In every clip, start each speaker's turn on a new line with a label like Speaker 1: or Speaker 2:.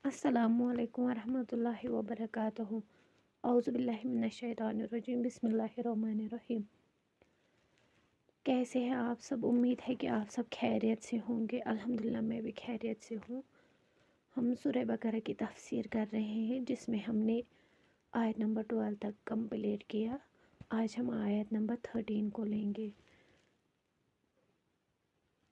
Speaker 1: अस्सलामुअलैकुम वरहमतुल्लाहि वबरकातुहू। औज़ुबिल्लाहि मिनश्शैतानिर्रजीम बिस्मिल्लाहिर्रहमानिर्रहीम। कैसे हैं आप सब? उम्मीद है कि आप सब खैरियत से होंगे। अल्हम्दुलिल्लाह मैं भी खैरियत से हूँ। हम सूरह बकरा की तफसीर कर रहे हैं जिसमें हमने आयत नंबर 12 तक कंप्लीट किया। आज हम आयत नंबर 13 को लेंगे।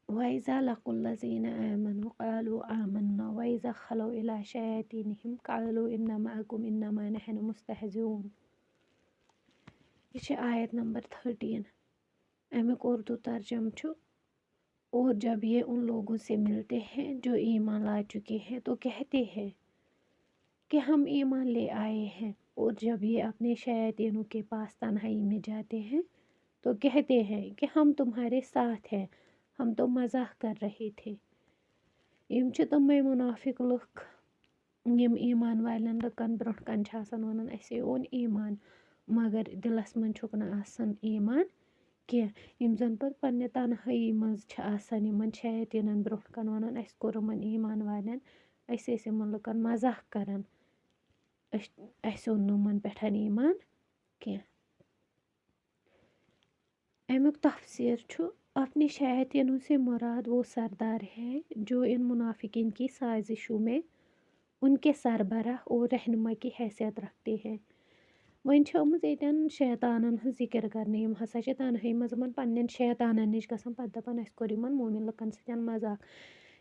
Speaker 1: वइज़ा लक़ुल्लज़ीना आमनु क़ालू आमन्ना वइज़ा खलौ इला शयातीनिहिम क़ालू इन्ना मअकुम इन्नमा नहनु मुस्तहज़िऊन। ये आयत नंबर 13। अमिक उर्दू तर्जम छु। और जब ये उन लोगों से मिलते हैं जो ईमान ला चुके हैं तो कहते हैं कि हम ईमान ले आए हैं, और जब ये अपने शयातीनों के पास तन्हाई में जाते हैं तो कहते हैं कि हम तुम्हारे साथ हैं, हम तो मजाक कर रहे थे। यम तमें मुनाफिक लुक यम ईमान वालन लुकन ब्रोह कन वनान असे ओन ईमान, मगर दिलस मन छुक न आसान ईमान कह। यम जन पर पन्ने तन्हाई मज यमन शयातीनन ब्रोह कन वनान अस कोर यमन ईमान वालन, असे यमन लुकन मजाक करान, अस ओन नमन पे ईमान कह। अमुक तफसीर छु, अपने शयातीनों से मुराद वो सरदार है जो इन मुनाफिकीन की साजिशों में उनके सरबराह और रहनुमा की हैसियत रखते हैं। वन यन शैतानन हज जिक्र करने, यम हसा तन्हाई मज पन्न शैतानन निश गसान पत दपान अस कोर यमन मोमिन लुकन सतन मजाक।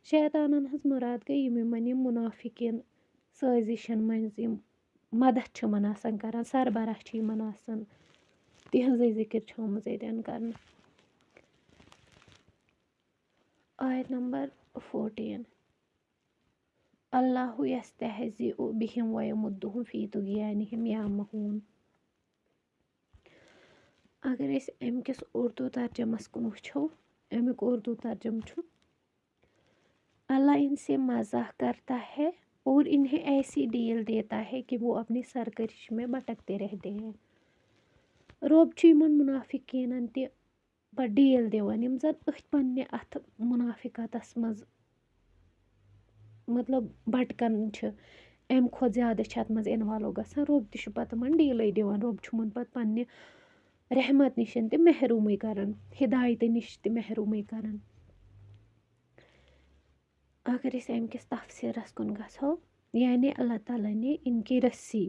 Speaker 1: शैतानन हज मुराद गई यमन यम मुनाफिकीन साजिशन मज यम मदद छमन आसान करान, सरबराह छ यमन आसान, तिहजे जिक्र छमज यन करना। आयत नंबर 14। अल्लाहु यस्तहज़िउ बिहिम व यमुद्दुहुम फी तुग़यानिहिम यामहून। अगर अस अमकिस उर्दू तर्जमस कुन वुछो, अमुक उर्दू तर्जम छु, अल्लाह इनसे मजाक करता है और इन्हें ऐसी डील देता है कि वो अपनी सरकशिश में भटकते रहते हैं। रोब छु यमन मुनाफिकीनन ते डील दिवान यम जन अथ पन्ने अथ मुनाफिकतस मज मतलब भटकन छ, अम खुद ज़्यादा अत मज इन्वॉल्व गसान। रोब तु पत तमन डील दिवान, रोब छुमन पत पन्ने रहमत निशन ते महरूम करान, हिदायत निश ते महरूम करान। अगर इस अमकिस तफसीरस कुन गसो, यानी अल्लाह ताला ने इनकी रस्सी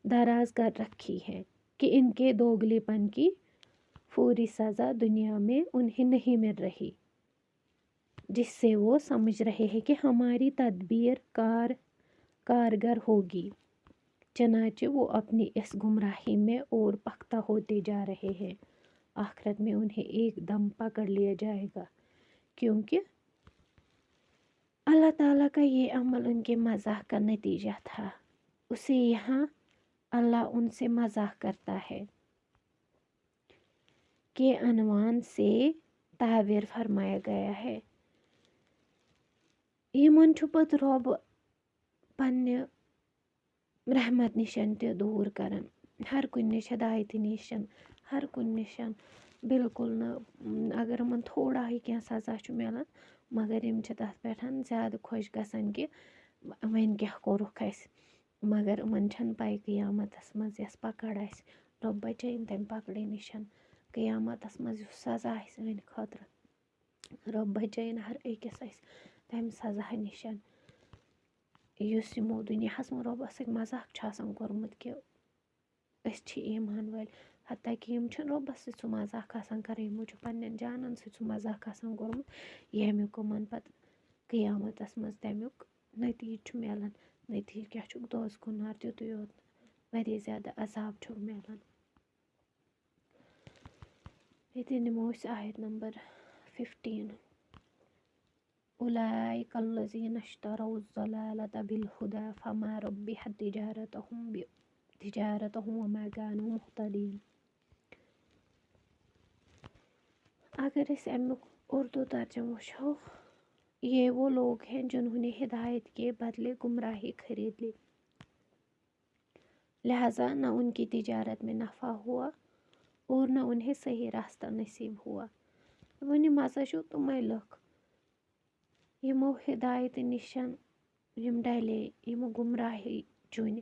Speaker 1: दराज कर रखी है कि इनके दोगलेपन की पूरी सज़ा दुनिया में उन्हें नहीं मिल रही, जिससे वो समझ रहे हैं कि हमारी तदबीर कारगर होगी। चनाचे वो अपनी इस गुमराही में और पख्ता होते जा रहे हैं। आखिरत में उन्हें एकदम पकड़ लिया जाएगा, क्योंकि अल्लाह ताला का ये अमल उनके मजाक का नतीजा था। उसे यहाँ अल्लाह उनसे मजाक करता है के अनवान से ताबीर फरमाया गया है। यमन छु पत रब पन्ने रहमत निशन ते दूर करन, हर कुन निश हिदायत निशन, हर कुन निशन बिल्कुल न। अगर यमन थोड़ा ही क्या सज़ा छु मिलान, मगर यम छ तथ पेठ ज़्यादा खुश गसान कि वन क्या कोरुख अस। मगर यमन छन पाई क़ियामतस मज यस पकड़ आस, रब बचाइन तम पकड़े निशन। क़ियामतस मज युस सज़ा आस सान खतर, रब बचाइन हर अकिस आस तम सज़ा निशन युस यमो दुनियाहस मं रबस सत मजाक छ आसान कोरमुत कि अस छ ईमान वाल। हत्ता कि यम छन रबस सत सु मजाक आसान कर, यमो छ पन्नन जानन सत सु मजाक आसान कोरमुत, यमिक यमन पत क़ियामतस मज तमिक नतीज छु मिलान। नतीज क्या छुक दोज़खो नार, तुतुय योत वारिया ज़्यादा अजाब छुक मिलान। ये निमो आयत नंबर 15। उलाइका अल्लज़ीना इश्तरौ ज़लालत बिल-हुदा फमा रब्बिहत तिजारतहुम वमा कानू मुहतदीन। अगर इस अमुक उर्दू तर्जम वुछो, ये वो लोग हैं जिन्होंने हिदायत के बदले गुमराही खरीद ली, लिहाजा न उनकी तिजारत में नफ़ा हुआ और न उन्हें सही रास्ता नसीब हुआ। वन मजा तुम लुक यमो हिदायत निशन यम डाले यमो गुमराही चुन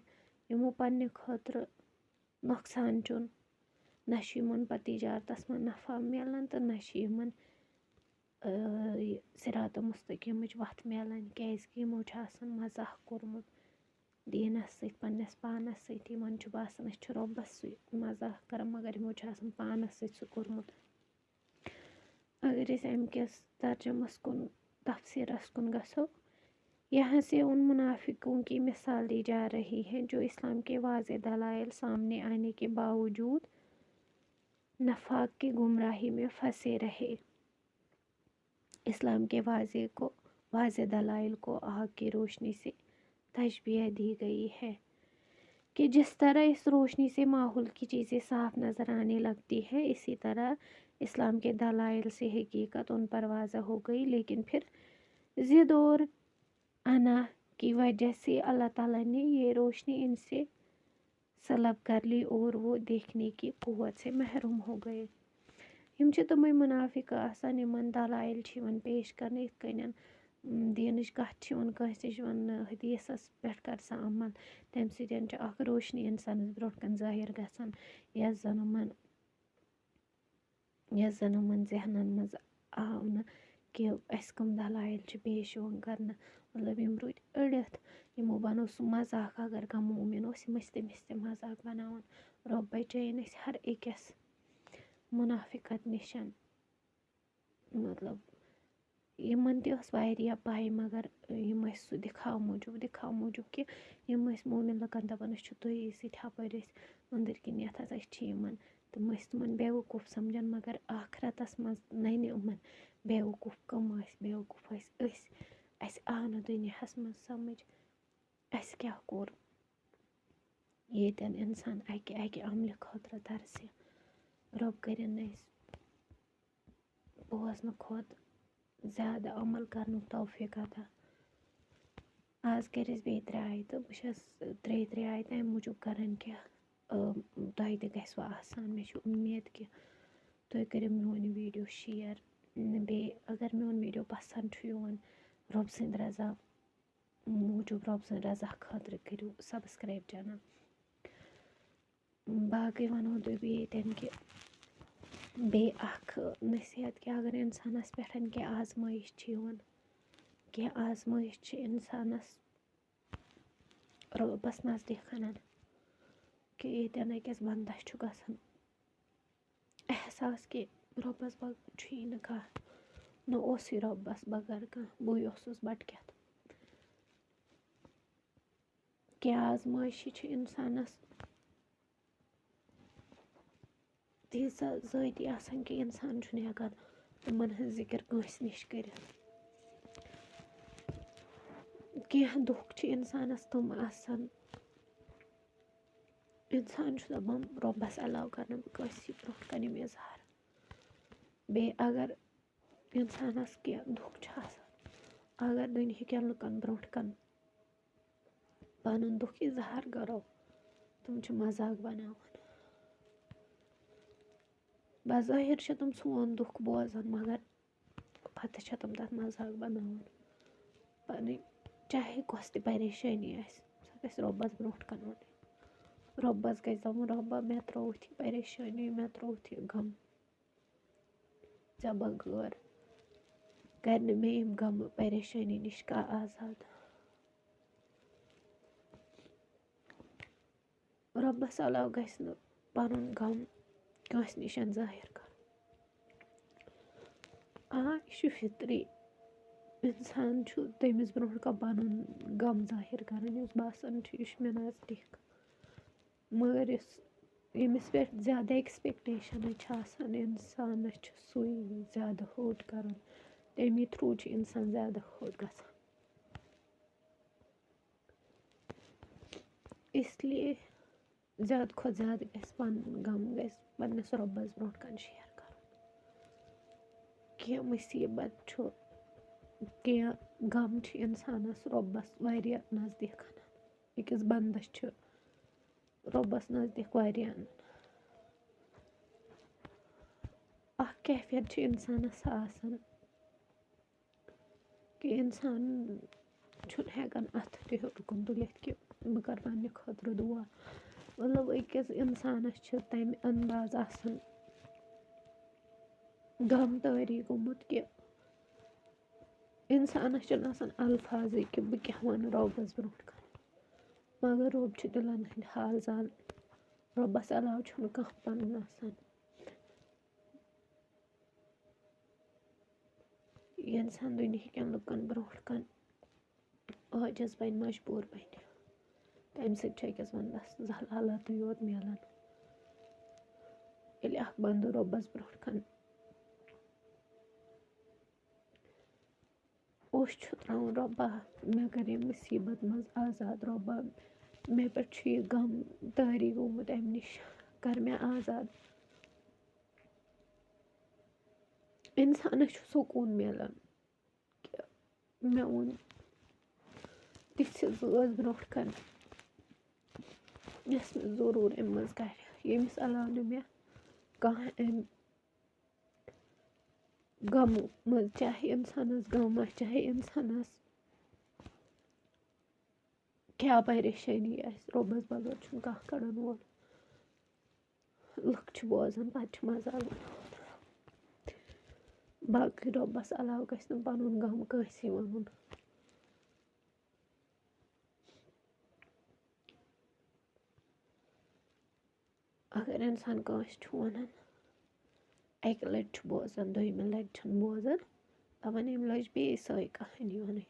Speaker 1: यमो पन्ने खतर नोकसान चुन ना यमन पत्त तिजारतस मन नफा मिलान तो ना यमन सिरात मुस्तकीमच वथ मिलान क्याजकि यमो मजाक कोरमुत दीनस सत पन्नस पानस सत यमन बासान अस रब्बस सत मजाक कर मगर यमो पानस सत सह कोरमुत। अगर अमकिस तर्जमस कुन तफसीरस कुन गसो, यहाँ से उन मुनाफिकों की मिसाल दी जा रही है जो इस्लाम के वाज़े दलाइल सामने आने के बावजूद नफाक की गुमराही में फंसे रहे। इस्लाम के वाज़े दलाइल को आग की रोशनी से तशबीह दी गई है कि जिस तरह इस रोशनी से माहौल की चीज़ें साफ नज़र आने लगती है, इसी तरह इस्लाम के दलाइल से हकीकत उन पर वाज़ा हो गई। लेकिन फिर ज़िद और अना की वजह से अल्लाह ताला ने ये रोशनी इनसे सलब कर ली और वो देखने की कुव्वत से महरूम हो गए। यम तमें मुनाफिक आसान यमन दलाइल पेश करने इत कन दीनच कथ कंस नश वन हदीसस पे कर सा अमल तम सत रोशनी इंसानस ब्रोट कन जाहिर गसान यस जन यमन जहनन मज आव न कि अस कम दलाइल पेश कर मतलब यम रूद अड़ित यमो बनो सह मजाक अगर कह मोमिन यम तमिस मजाक बनावान। रब बचाइन हर अकिस मुनाफिकत निशन। मतलब यमन तह पाई मगर यम सह दिखाव मूजूब कि यम मोमिन लुकन दपान तुई सत हपर अंदर किन यथ यमन तम तमन बेवकूफ़ समझान मगर आखरतस मज नन यमन बेवकूफ़ कम बेवकूफ़ अस आव न दुनियास मज समझ अस क्या कोर येतन इंसान अकि अमल खतर तरसे। रब करिन बोजन खोत ज़्यादा अमल करन तौफीक अता। आज कर बे त्राय तो बहुत त्रे आय तम मूजूब करान कि तुह तह गो आसान मे उम्मीद कि तुह करो मोन वीडियो शेयर बे अगर मोन वीडियो पसंद यन रब सद रजा मूजूब रब सद रजा खतर करो सब्सक्राइब चैनल। बाकी वनो तो बेन कि बे नसीहत कि अगर इंसानस पे क्या आजमाइश क्या आजमाइश इंसानस रबस नजदीक अनान कि येन अकिस बंदस गसान एहसास कि रबस बगैर न कह न रबस बगैर कह बी भटकत। क्या आजमाइश इंसानस तीसा ज़ाती आसान कि इंसान हेकान तमन हज जिक्र कंस निश कर। कह दुख इंसानस तम आसान इंसान दपान रबस अलाव कर बस ब्रोट कन इजहार। बे अगर इंसानस कह दुख अगर दुनिया कन लुकन ब्रोट कन पन दुख इजहार करो तुम मजाक बनावान। बज़ाहिर तुम सोन दुख बोजान मगर पत तुम तथ मजाक बनावान। पन चाहे कस त परेशानी सह गस रबस ब्रोट कन वन रबस गस दपन रब्बा मे त्रोथ यह परेशानी मे त्रोथ यह गम ज़े बगैर कर मे यम गम परेशानी निश आज़ाद। रबस अलाव गस न पनुन गम कंस निश जाहिर कर। यह फितरी इंसान तमिस ब्रोट कह पनुन गम जाहिर कर बासान यह मे नजदीक मगर यमिस पे ज़्यादा एक्सपेक्टेशन इंसानस सुई ज़्यादा हर्ट कर तमी थ्रू इंसान ज़्यादा हर्ट गसान। इसलिए ज़्यादा खुद ज़्यादा गस पन गम गस पन्नस रबस ब्रोट कन शेयर कर। कह मुसीबत कह गम इंसानस रबस वारिया नजदीक अनान अकिस बंदस रबस नजदीक वारिया अनान। कैफियत इंसानस आसान कि इंसान چھُنہٕ ہٮ۪کان اَتھٕ تہِ ہیوٚر کُن تُلِتھ کہِ بہٕ کَرٕ پنٛنہِ خٲطرٕ دُعا مطلب أکِس اِنسانَس چھِ تَمہِ انداز آسان غم طٲری گوٚمُت کہِ اِنسانَس چھِنہٕ آسان الفاظٕے کہِ بہٕ کیٛاہ وَنہٕ رۄبَس برونٛٹھ کَنہِ مگر رۄب چھُ دِلَن ہٕنٛدۍ حال زانان رۄبَس علاوٕ چھُنہٕ کانٛہہ پَنُن آسان یہِ اِنسان دُنہِکٮ۪ن لُکَن برونٛٹھ کَنہِ عٲجِز بَنہِ مجبوٗر بَنہِ تَمہِ سۭتۍ چھُ أکِس بنٛدَس ذلالتٕے یوت میلان ییٚلہِ اَکھ بنٛدٕ رۄبَس برونٛٹھ کَنہِ اوٚش چھُ ترٛاوُن رۄبا مےٚ کَر ییٚمہِ مُصیٖبت منٛز آزاد رۄبا مےٚ پٮ۪ٹھ چھُ یہِ غم طٲری گوٚمُت اَمہِ نِش کَر مےٚ آزاد اِنسانَس چھُ سکوٗن میلان کہِ مےٚ ووٚن تِژھِ ذٲژ برونٛٹھ کَنہِ یۄس مےٚ ضروٗر اَمہِ منٛز کَرِ ییٚمِس علاوٕ نہٕ مےٚ کانٛہہ اَمہِ غمہٕ منٛز چاہے اِنسانَس غم آسہِ چاہے اِنسانَس کیٛاہ پریشٲنی آسہِ رۄبَس بغٲر چھُنہٕ کانٛہہ کَڑن وول لُکھ چھِ بوزان پَتہٕ چھِ مزاق بناوان باقٕے رۄبَس علاوٕ گژھِ نہٕ پَنُن غم کٲنٛسے وَنُن اگر اِنسان کٲنٛسہِ چھُ وَنان اَکہِ لَٹہِ چھُ بوزان دوٚیمہِ لَٹہِ چھُنہٕ بوزان دَپان أمۍ لٔج بیٚیہِ سۄے کہانی وَنٕنۍ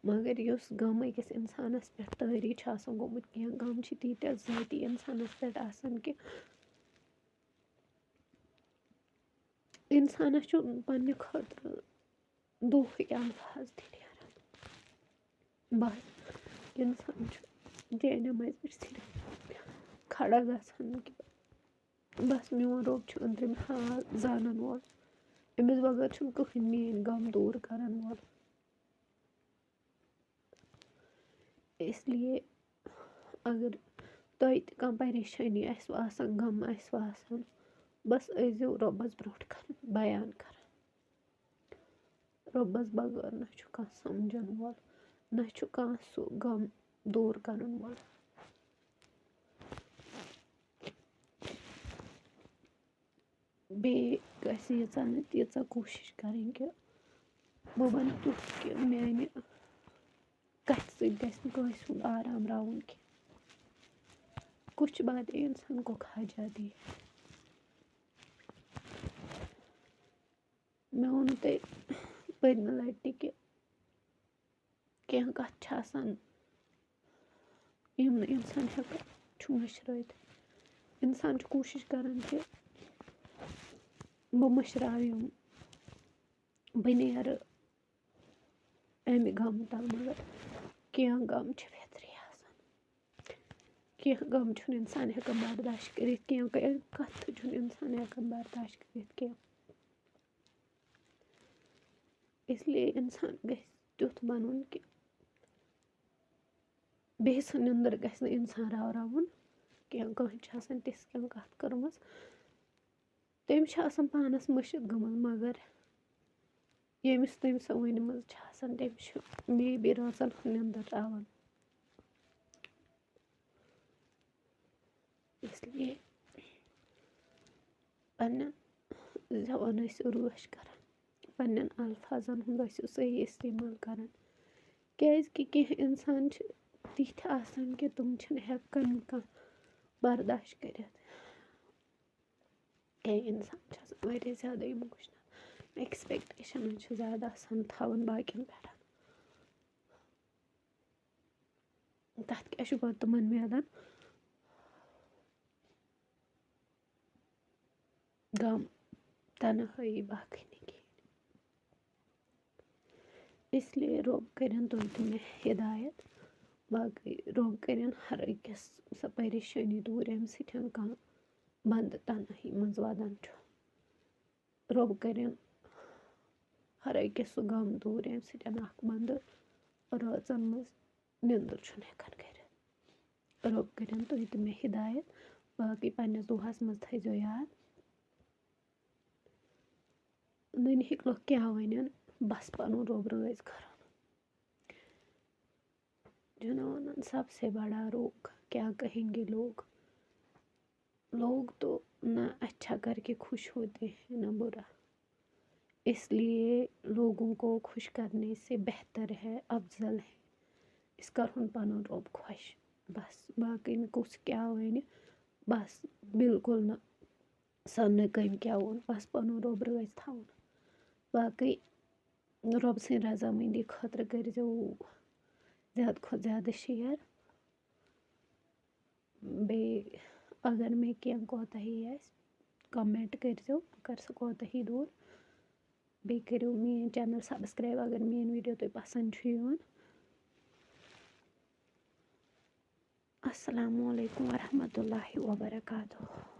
Speaker 1: مگر یُس غم أکِس اِنسانَس پٮ۪ٹھ طٲری چھُ آسان گوٚمُت کینٛہہ غم چھِ تیٖتیٛاہ ذٲتی اِنسانَس پٮ۪ٹھ آسان کہِ اِنسانَس چھُ پنٛنہِ خٲطرٕ دُہٕکۍ الفاظ تہِ نیران بَس اِنسان چھُ جے نٮ۪مازِ پٮ۪ٹھ صرف کھڑا گژھان کہِ بس میون رۄب چھُ أنٛدرِم حال زانن وول أمِس بغٲر چھُنہٕ کٕہٕنۍ میٲنۍ غم دوٗر کرن وول اِسلیے اگر تۄہہِ تہِ کانٛہہ پریشٲنی آسِوٕ آسان غم آسِوٕ آسان بس ٲسۍزیو رۄبَس برونٛٹھ کَنہِ بیان کران رۄبَس بغٲر نہ چھُ کانٛہہ سمجھن وول نہ چھُ کانٛہہ سُہ غم دوٗر کرن وول بیٚیہِ گژھِ ییٖژاہ نہٕ تیٖژاہ کوٗشِش کَرٕنۍ کہِ بہٕ وَنہٕ تیُتھ کہِ میانہِ کَتھِ سۭتۍ گژھِ نہٕ کٲنٛسہِ ہُنٛد آرام راوُن کینٛہہ کُچھ باتیں اِنسان کو کھا جاتی ہے مےٚ ووٚنوٕ تۄہہِ پٔتمہِ لَٹہِ تہِ کہِ کینٛہہ کَتھٕ چھِ آسان یِم نہٕ اِنسان ہٮ۪کان چھُ مٔشرٲوِتھ اِنسان چھُ کوٗشِش کَران کہِ بہٕ مٔشراو یِم بہٕ نیرٕ اَمہِ غمہٕ تَل مگر کینٛہہ غم چھِ فطری آسان کینٛہہ غم چھُنہٕ اِنسان ہٮ۪کان برداشت کٔرِتھ کینٛہہ کَتھٕ چھُنہٕ اِنسان ہٮ۪کان برداشت کٔرِتھ کینٛہہ اِسلیے اِنسان گژھِ تیُتھ بَنُن کہِ بیٚیہِ سٕنٛز نِندٕر گژھِ نہٕ اِنسان راوراوُن کینٛہہ کٲنٛسہِ چھِ آسان تِژھ کینٛہہ کَتھ کٔرمٕژ تٔمِس چھِ آسان پانَس مٔشِتھ گٔمٕژ مگر ییٚمِس تٔمۍ سۄ ؤنمٕژ چھِ آسان تٔمِس چھُ مے بی رٲژَن ہٕنٛز نِندٕر راوان اِسلیے پنٛنٮ۪ن زٮ۪وَن ٲسِو رٲچھ کَران پنٛنٮ۪ن الفاظن ہُنٛد ٲسِو صحیح استعمال کَران کیٛازِکہِ کینٛہہ اِنسان چھِ تِتھۍ آسان کہِ تِم چھِنہٕ ہٮ۪کان کانٛہہ برداشت کٔرِتھ کینٛہہ اِنسان چھِ آسان واریاہ زیادٕ اِموشنَل ایٚکٕسپیکٹیشَنٕز چھِ زیادٕ آسان تھاوان باقیَن پٮ۪ٹھ تَتھ کیٛاہ چھُ پَتہٕ تِمَن میلان غم تَنہٲیی باقٕے نہٕ کِہیٖنۍ اِسلیے رۄب کٔرِنۍ تُہۍ تہِ مےٚ ہِدایت باقٕے رۄب کٔرِنۍ ہر أکِس سۄ پریشٲنی دوٗر ییٚمہِ سۭتۍ کانٛہہ بنٛدٕ تنہٲیی منٛز وَدان چھُ رۄب کٔرِنۍ ہر أکِس سُہ غم دوٗر ییٚمہِ سۭتۍ اکھ بنٛدٕ رٲژَن منٛز نِندٕر چھُنہٕ ہٮ۪کان کٔرِتھ رۄب کٔرِنۍ تُہۍ تہِ مےٚ ہِدایت باقٕے پنٛنِس دُعاہَس منٛز تھٲیزیو یاد دُنہِکۍ لُکھ کیٛاہ وَنن بَس پَنُن رۄب رٲضۍ کَرُن जो ना वनन सबसे बड़ा रोग क्या कहेंगे लोग। लोग तो ना अच्छा करके खुश होते हैं ना बुरा, इसलिए लोगों को खुश करने से बेहतर है, अफजल है इस करहुन पनुन रब खुश। बस बाकी कुछ क्या वन, बस बिल्कुल न सन कम क्या वोन, बस पनुन रब रज थवन। बाकी रब सद रजामंदी खतर करो ज़्यादा खुद ज़्यादा शेयर। बे अगर मे कह कोताही कमेंट करो, कर सह कोताही दूर। बे करो मेन चैनल सब्सक्राइब अगर मेन वीडियो तुम पसंद यवन। अस्सलामु अलैकुम वरहमतुल्लाहि वबरकातुहू।